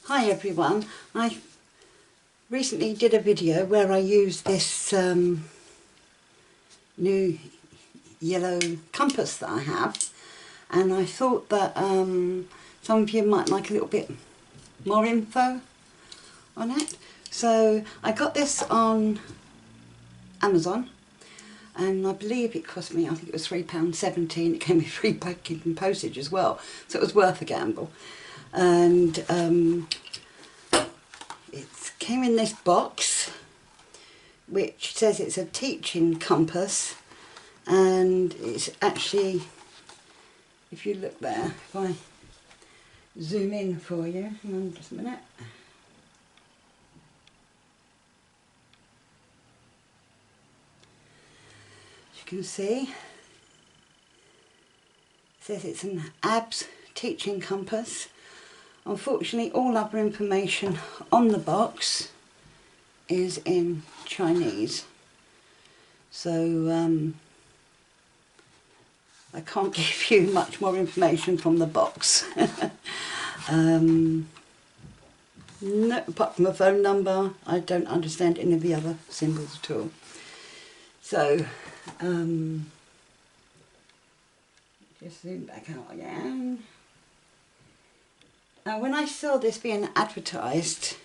Hi everyone, I recently did a video where I used this new yellow compass that I have, and I thought that some of you might like a little bit more info on it. So I got this on Amazon, and I believe it cost me, I think it was £3.17. It came with free packing and postage as well, so it was worth a gamble. And it came in this box which says it's a teaching compass, and it's actually, if you look there, if I zoom in for you, hang on just a minute. As you can see, it says it's an ABS teaching compass. Unfortunately, all other information on the box is in Chinese, so I can't give you much more information from the box. No, apart from a phone number, I don't understand any of the other symbols at all. So, just zoom back out again. Now, when I saw this being advertised,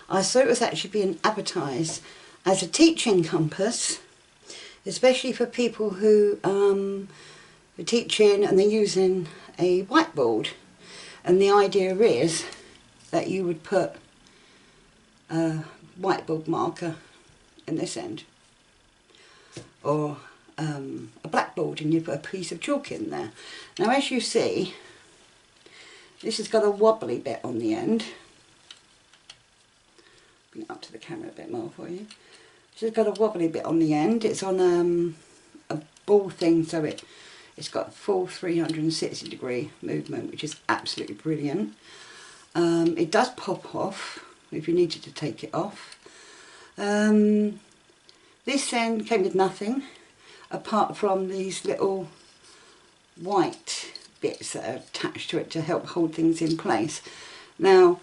I saw it was actually being advertised as a teaching compass, especially for people who are teaching and they're using a whiteboard. And the idea is that you would put a whiteboard marker in this end, or a blackboard, and you put a piece of chalk in there. Now, as you see, this has got a wobbly bit on the end. Bring it up to the camera a bit more for you. It's got a wobbly bit on the end. It's on a ball thing, so it's got full 360-degree movement, which is absolutely brilliant. It does pop off if you needed to take it off. This end came with nothing apart from these little white bits that are attached to it to help hold things in place. Now,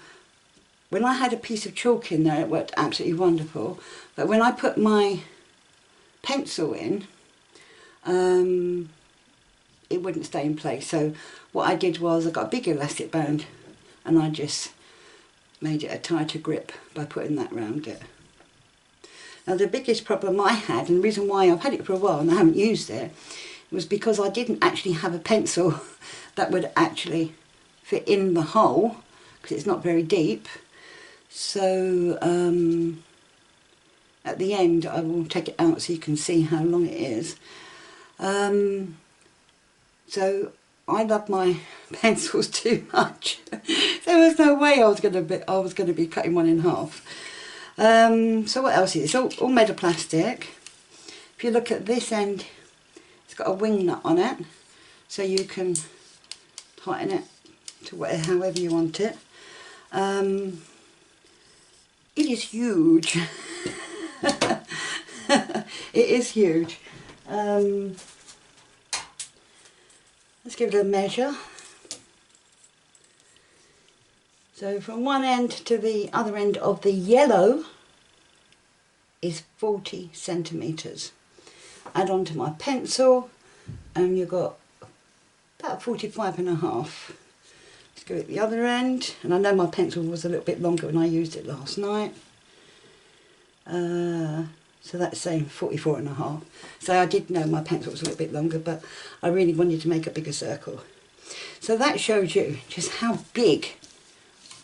when I had a piece of chalk in there, it worked absolutely wonderful, but when I put my pencil in, it wouldn't stay in place. So what I did was I got a big elastic band and I just made it a tighter grip by putting that round it. Now, the biggest problem I had, and the reason why I've had it for a while and I haven't used it, was because I didn't actually have a pencil that would actually fit in the hole, because it's not very deep. So at the end I will take it out so you can see how long it is. So I love my pencils too much. There was no way I was going to be cutting one in half. So what else is it? It's all made of plastic. If you look at this end, it's got a wing nut on it, so you can tighten it to however you want it. It is huge. It is huge. Let's give it a measure. So from one end to the other end of the yellow is 40 centimetres. Add on to my pencil and you've got about 45.5. Let's go at the other end, and I know my pencil was a little bit longer when I used it last night. So that's saying 44.5. So I did know my pencil was a little bit longer, but I really wanted to make a bigger circle. So that shows you just how big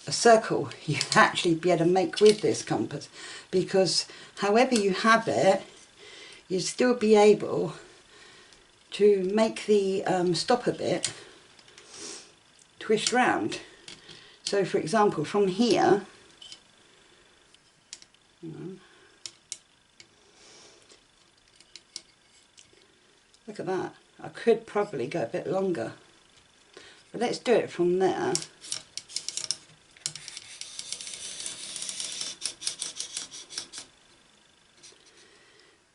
a circle you actually be able to make with this compass, because however you have it, you'll still be able to make the stopper bit twist round. So for example, from here, look at that, I could probably go a bit longer, but let's do it from there.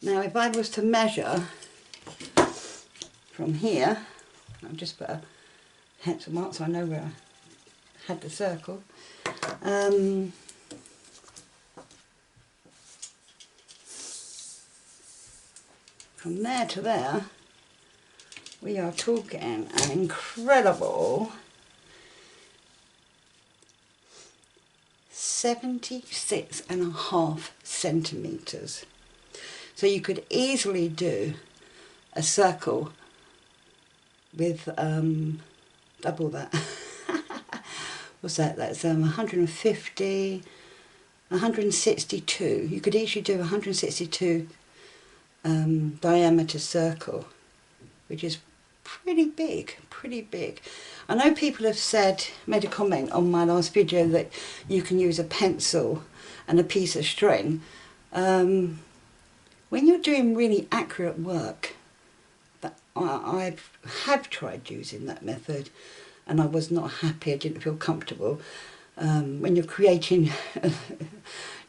Now if I was to measure from here, I'll just put a pencil mark so I know where I had the circle. From there to there, we are talking an incredible 76.5 centimetres. So you could easily do a circle with double that. What's that? That's 150, 162. You could easily do 162 diameter circle, which is pretty big, pretty big. I know people have said, made a comment on my last video that you can use a pencil and a piece of string. When you're doing really accurate work, I have tried using that method and I was not happy, I didn't feel comfortable. When you're creating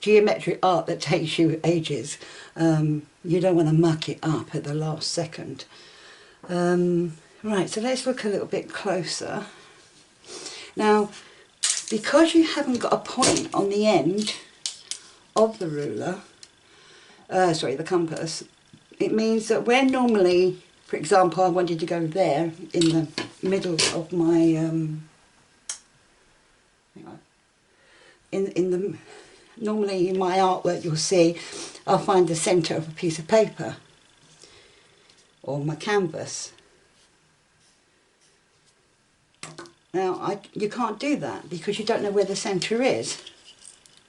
geometric art that takes you ages, you don't want to muck it up at the last second. Right, so let's look a little bit closer. Now, because you haven't got a point on the end of the ruler, sorry, the compass, it means that where normally, for example, I wanted to go there in the middle of my, normally in my artwork you'll see I'll find the centre of a piece of paper or my canvas. Now you can't do that because you don't know where the centre is.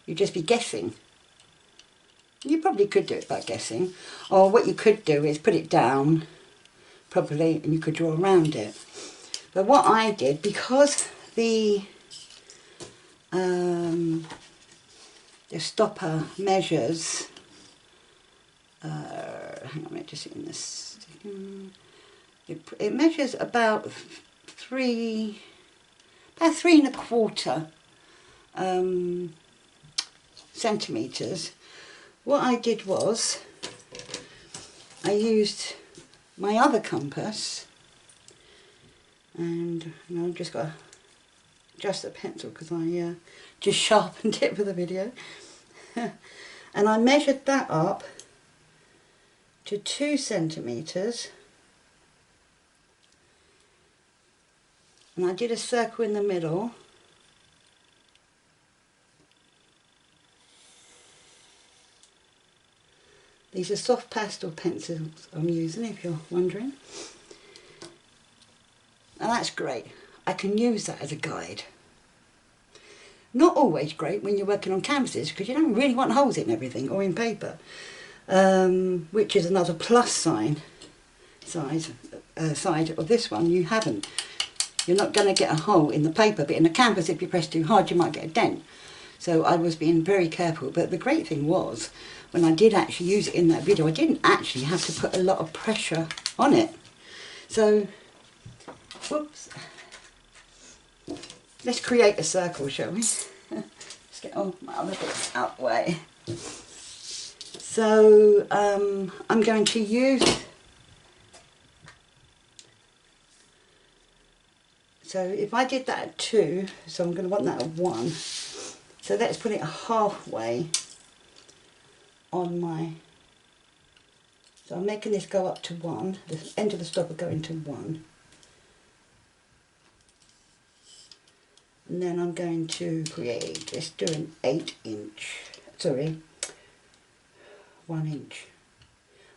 You'd just be guessing. You probably could do it by guessing, or what you could do is put it down properly and you could draw around it. But what I did, because the stopper measures, hang on a minute, just in this, it measures about 3.25 centimetres. What I did was, I used my other compass, and I've just got to adjust the pencil because I just sharpened it for the video. And I measured that up to 2 centimetres, and I did a circle in the middle. These are soft pastel pencils I'm using, if you're wondering. And that's great. I can use that as a guide. Not always great when you're working on canvases because you don't really want holes in everything or in paper, which is another plus side of this one. You haven't. You're not going to get a hole in the paper, but in a canvas, if you press too hard, you might get a dent. So I was being very careful. But the great thing was, when I did actually use it in that video, I didn't actually have to put a lot of pressure on it. So, whoops. Let's create a circle, shall we? Let's get all my other bits out the way. So, I'm going to use... So if I did that at 2, so I'm going to want that at 1. So let's put it halfway on my... So I'm making this go up to 1. The end of the stopper going to 1. And then I'm going to create, let's do an 8-inch, sorry, 1 inch.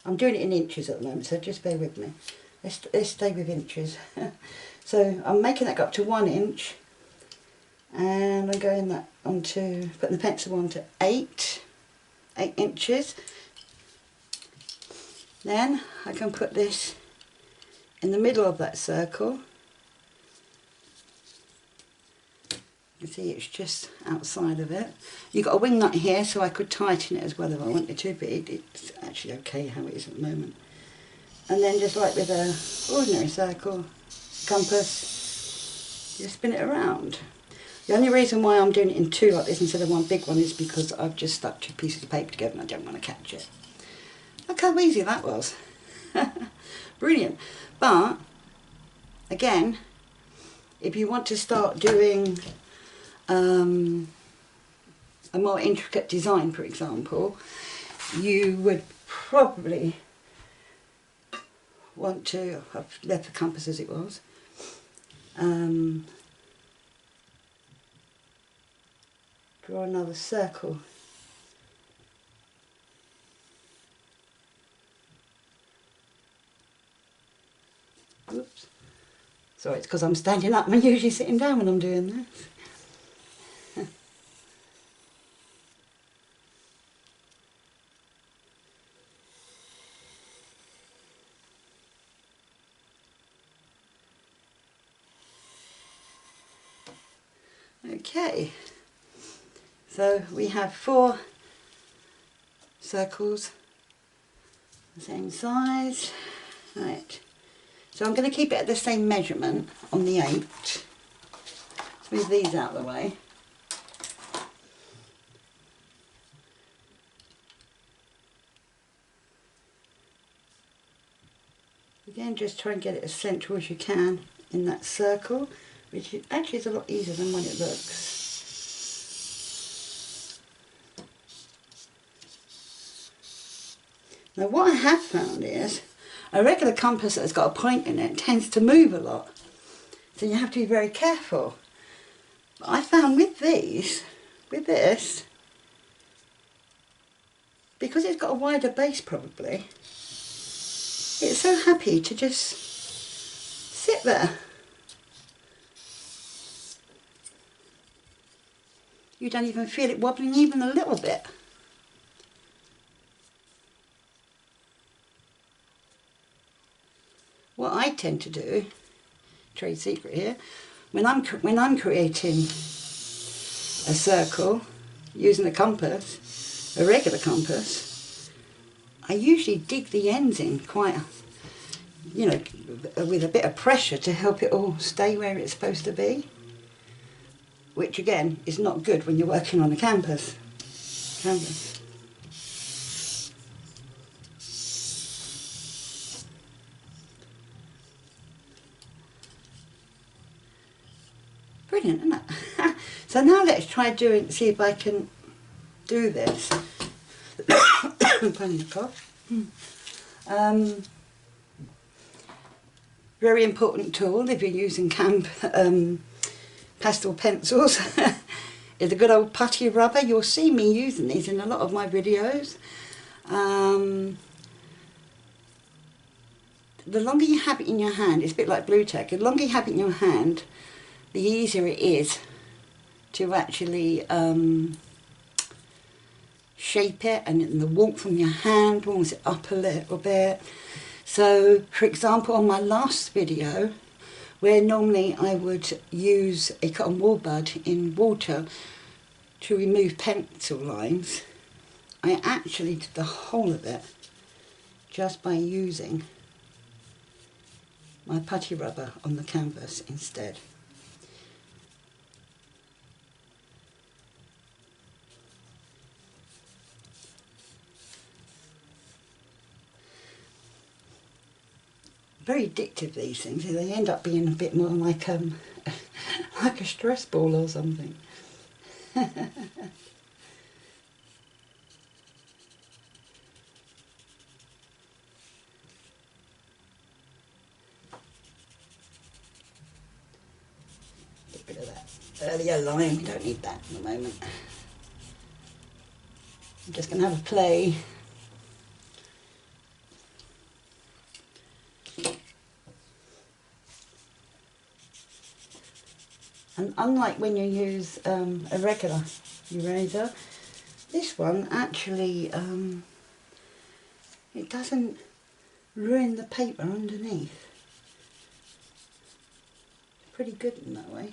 I'm doing it in inches at the moment, so just bear with me. Let's stay with inches. So I'm making that go up to 1 inch, and I'm going that onto, putting the pencil on to 8 inches. Then I can put this in the middle of that circle. You see it's just outside of it. You've got a wing nut here, so I could tighten it as well if I wanted to, but it's actually okay how it is at the moment. And then just like with an ordinary circle compass, you spin it around. The only reason why I'm doing it in 2 like this instead of 1 big one is because I've just stuck 2 pieces of paper together and I don't want to catch it. Look how easy that was. Brilliant. But again, if you want to start doing a more intricate design, for example, you would probably want to, I've left the compass as it was, draw another circle. Oops. Sorry, it's because I'm standing up. I'm usually sitting down when I'm doing this. Okay, so we have 4 circles, the same size. Right, so I'm going to keep it at the same measurement on the 8. Let's move these out of the way. Again, just try and get it as central as you can in that circle, which actually is a lot easier than when it looks. Now what I have found is a regular compass that's got a point in it tends to move a lot, so you have to be very careful. But I found with this, because it's got a wider base probably, it's so happy to just sit there. You don't even feel it wobbling even a little bit. What I tend to do, trade secret here, when I'm creating a circle using a compass, a regular compass, I usually dig the ends in quite, you know, with a bit of pressure to help it all stay where it's supposed to be, which again is not good when you're working on a canvas. Brilliant, isn't it? So now let's try see if I can do this. Pardon the cough. Very important tool if you're using pastel pencils is a good old putty rubber. You'll see me using these in a lot of my videos. The longer you have it in your hand, it's a bit like blue tack, the longer you have it in your hand, the easier it is to actually shape it, and the warmth from your hand warms it up a little bit. So for example, on my last video, where normally I would use a cotton wool bud in water to remove pencil lines, I actually did the whole of it just by using my putty rubber on the canvas instead. Very addictive, these things. They end up being a bit more like like a stress ball or something. Get rid of that earlier line, we don't need that at the moment. I'm just going to have a play. And unlike when you use a regular eraser, this one actually, it doesn't ruin the paper underneath. It's pretty good in that way.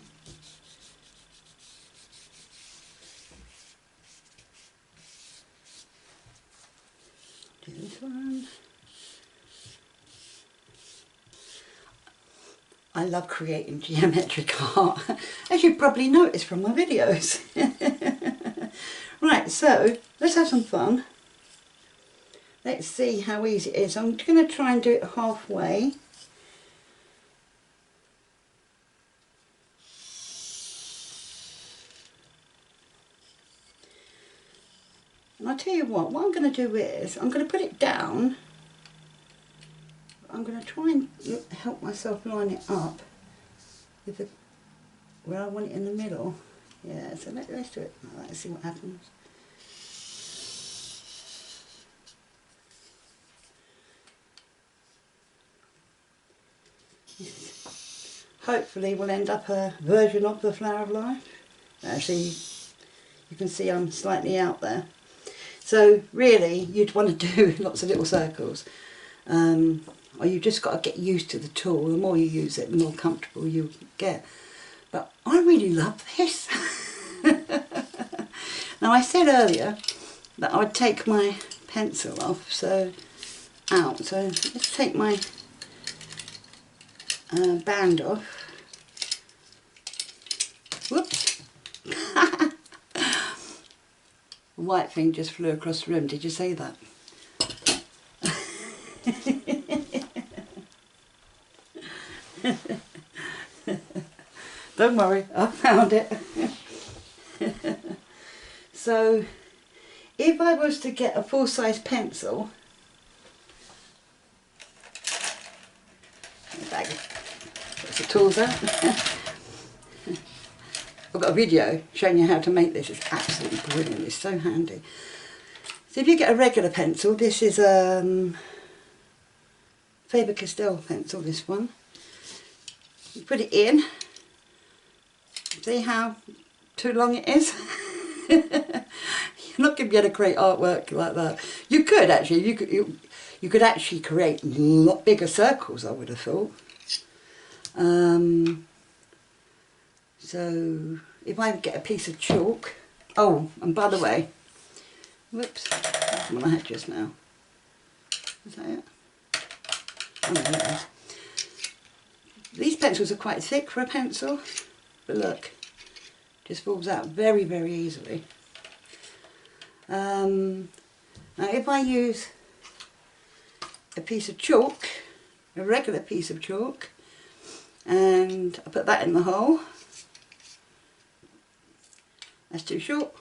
Do this one. I love creating geometric art, as you probably noticed from my videos. Right, so let's have some fun. Let's see how easy it is. I'm going to try and do it halfway. tell you what I'm going to do is, I'm going to put it down. I'm going to try and help myself line it up with the, where I want it in the middle. Yeah, so let's do it. Let's see what happens. Hopefully we'll end up a version of the Flower of Life. Actually, you can see I'm slightly out there. So really, you'd want to do lots of little circles. Or you've just got to get used to the tool. The more you use it, the more comfortable you get. But I really love this. Now I said earlier that I would take my pencil off, so out. So let's take my band off. Whoops. The white thing just flew across the room. Did you see that? Don't worry, I found it. So, if I was to get a full-size pencil, bag, put the tools out. I've got a video showing you how to make this. It's absolutely brilliant. It's so handy. So if you get a regular pencil, this is Faber-Castell pencil, this one. You put it in. See how too long it is? You're not going to be able to create artwork like that. You could actually. You could actually create a lot bigger circles, I would have thought. So if I get a piece of chalk. Oh, and by the way, whoops, that's the one I had just now. Is that it? Oh, no, there it is. These pencils are quite thick for a pencil, but look, just falls out very, very easily. Now if I use a piece of chalk, a regular piece of chalk, and I put that in the hole, that's too short,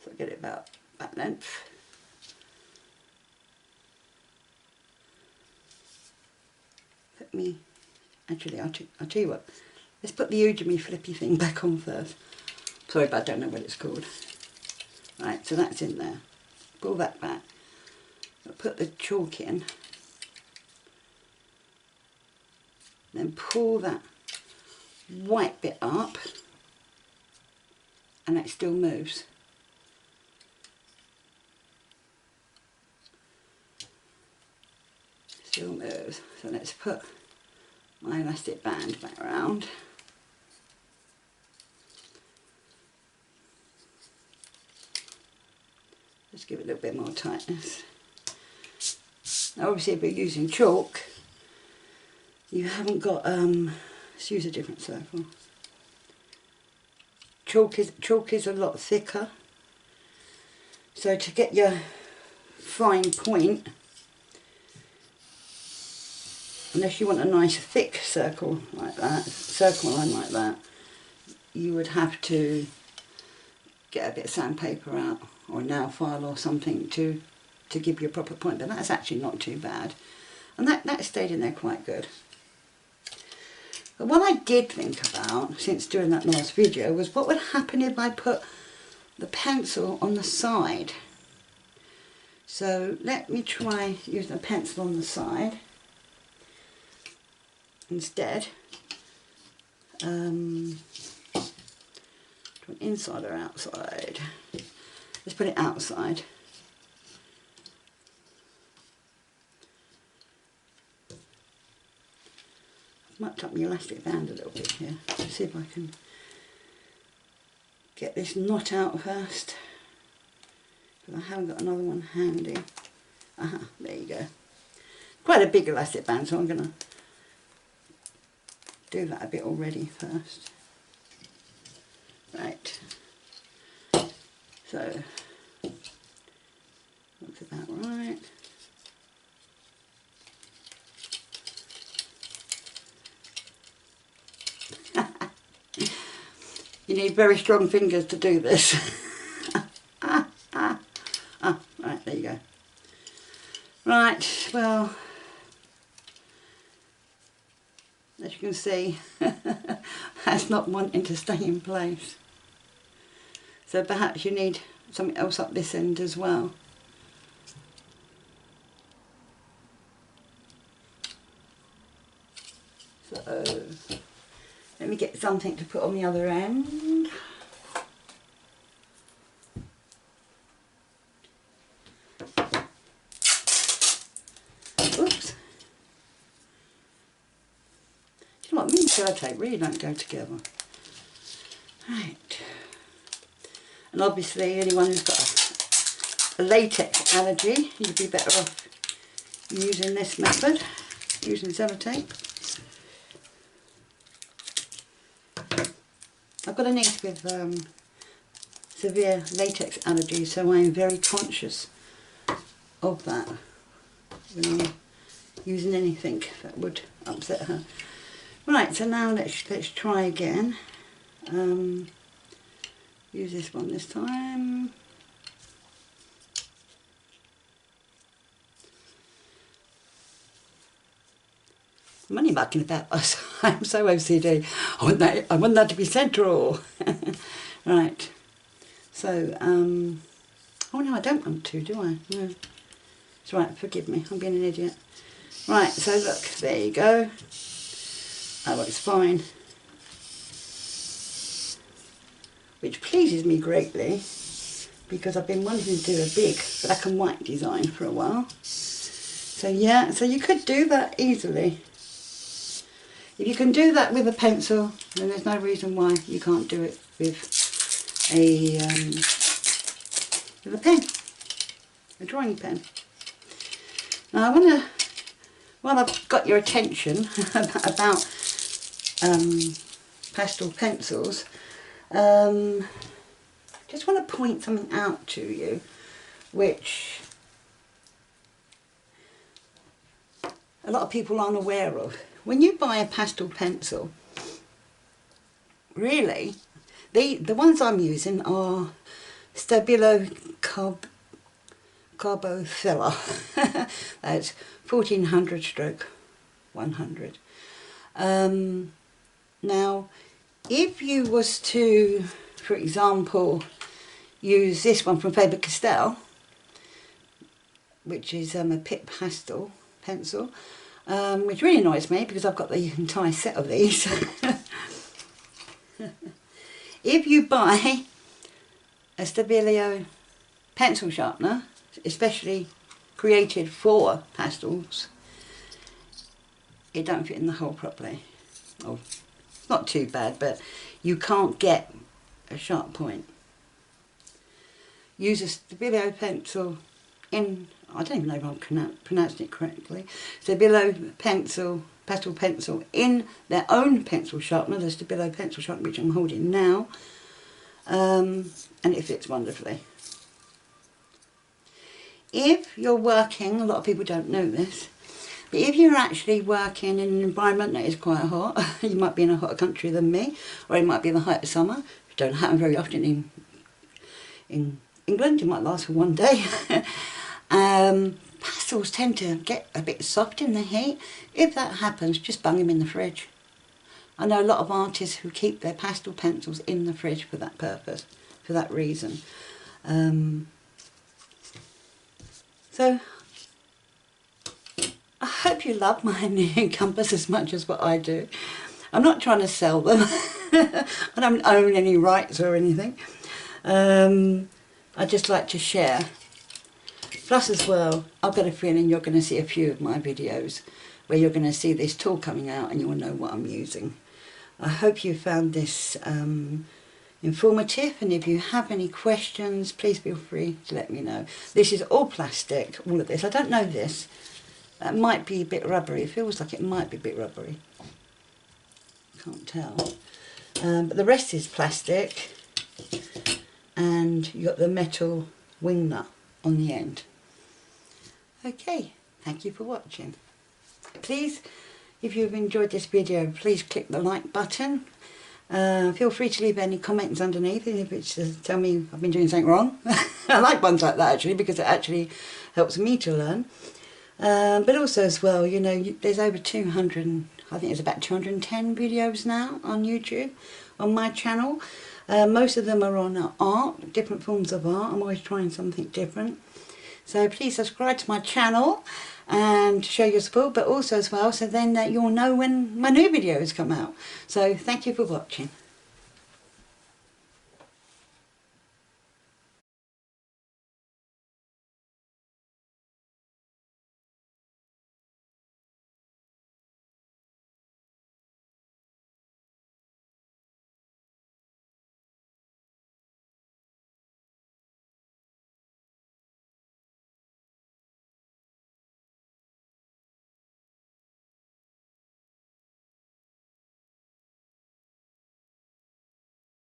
so I get it about that length. Put me, actually I'll tell you what, let's put the Udemy flippy thing back on first. Sorry, but I don't know what it's called. Right, so that's in there. Pull that back. I'll put the chalk in. Then pull that white bit up, and it still moves. Still moves. So let's put my elastic band back around. Just give it a little bit more tightness. Now obviously if we're using chalk, you haven't got, let's use a different circle. Chalk is a lot thicker, so to get your fine point, unless you want a nice thick circle like that, circle line like that, you would have to get a bit of sandpaper out, or a nail file or something to give you a proper point, but that's actually not too bad. And that stayed in there quite good. But what I did think about, since doing that last video, was what would happen if I put the pencil on the side. So let me try using a pencil on the side instead. Inside or outside? Let's put it outside. I've mucked up my elastic band a little bit here. Let's see if I can get this knot out first, because I haven't got another one handy. There you go. Quite a big elastic band, so I'm going to do that a bit already first. Right, so looks about right. You need very strong fingers to do this. Right, well, as you can see, that's not wanting to stay in place. So perhaps you need something else up this end as well. So let me get something to put on the other end. Oops. You know what, me and sellotape really don't go together. Right. And obviously anyone who's got a latex allergy, you'd be better off using this method, using sellotape. I've got a niece with severe latex allergies, so I am very conscious of that when I'm using anything that would upset her. Right, so now let's try again. Use this one this time. I'm only mucking about. I'm so OCD. I want that to be central. Right. So, oh no, I don't want to, do I? No. It's right, forgive me, I'm being an idiot. Right, so look, there you go. That looks fine. Which pleases me greatly, because I've been wanting to do a big black and white design for a while. So yeah, so you could do that easily. If you can do that with a pencil, then there's no reason why you can't do it with a pen, a drawing pen. Now I want to, while I've got your attention about pastel pencils, just want to point something out to you, which a lot of people aren't aware of. When you buy a pastel pencil, really, the ones I'm using are Stabilo Carbo Filler. That's 1400 stroke 100. Now, if you was to, for example, use this one from Faber-Castell, which is a Pit Pastel pencil, which really annoys me because I've got the entire set of these. If you buy a Stabilo pencil sharpener, especially created for pastels, it don't fit in the hole properly. Oh, not too bad, but you can't get a sharp point. Use a Stabilo pencil in, I don't even know if I'm pronouncing it correctly, Stabilo pastel pencil in their own pencil sharpener, the Stabilo pencil sharpener which I'm holding now, and it fits wonderfully. If you're working, a lot of people don't know this, but if you're actually working in an environment that is quite hot, you might be in a hotter country than me, or it might be in the height of summer, which don't happen very often in England, it might last for one day. Pastels tend to get a bit soft in the heat. If that happens, just bung them in the fridge. I know a lot of artists who keep their pastel pencils in the fridge for that purpose, for that reason. So, I hope you love my new compass as much as what I do. I'm not trying to sell them. I don't own any rights or anything. I just like to share. Plus as well, I've got a feeling you're going to see a few of my videos where you're going to see this tool coming out and you'll know what I'm using. I hope you found this informative, and if you have any questions, please feel free to let me know. This is all plastic, all of this. I don't know this. That might be a bit rubbery. It feels like it might be a bit rubbery. Can't tell. But the rest is plastic, and you've got the metal wing nut on the end. Okay, thank you for watching. Please, if you've enjoyed this video, please click the like button. Feel free to leave any comments underneath, if it's to tell me I've been doing something wrong. I like ones like that actually, because it actually helps me to learn. But also as well, you know, there's over 200, I think it's about 210 videos now on YouTube, on my channel. Most of them are on art, different forms of art. I'm always trying something different. So please subscribe to my channel and show your support, but also as well, so then you'll know when my new videos come out. So thank you for watching.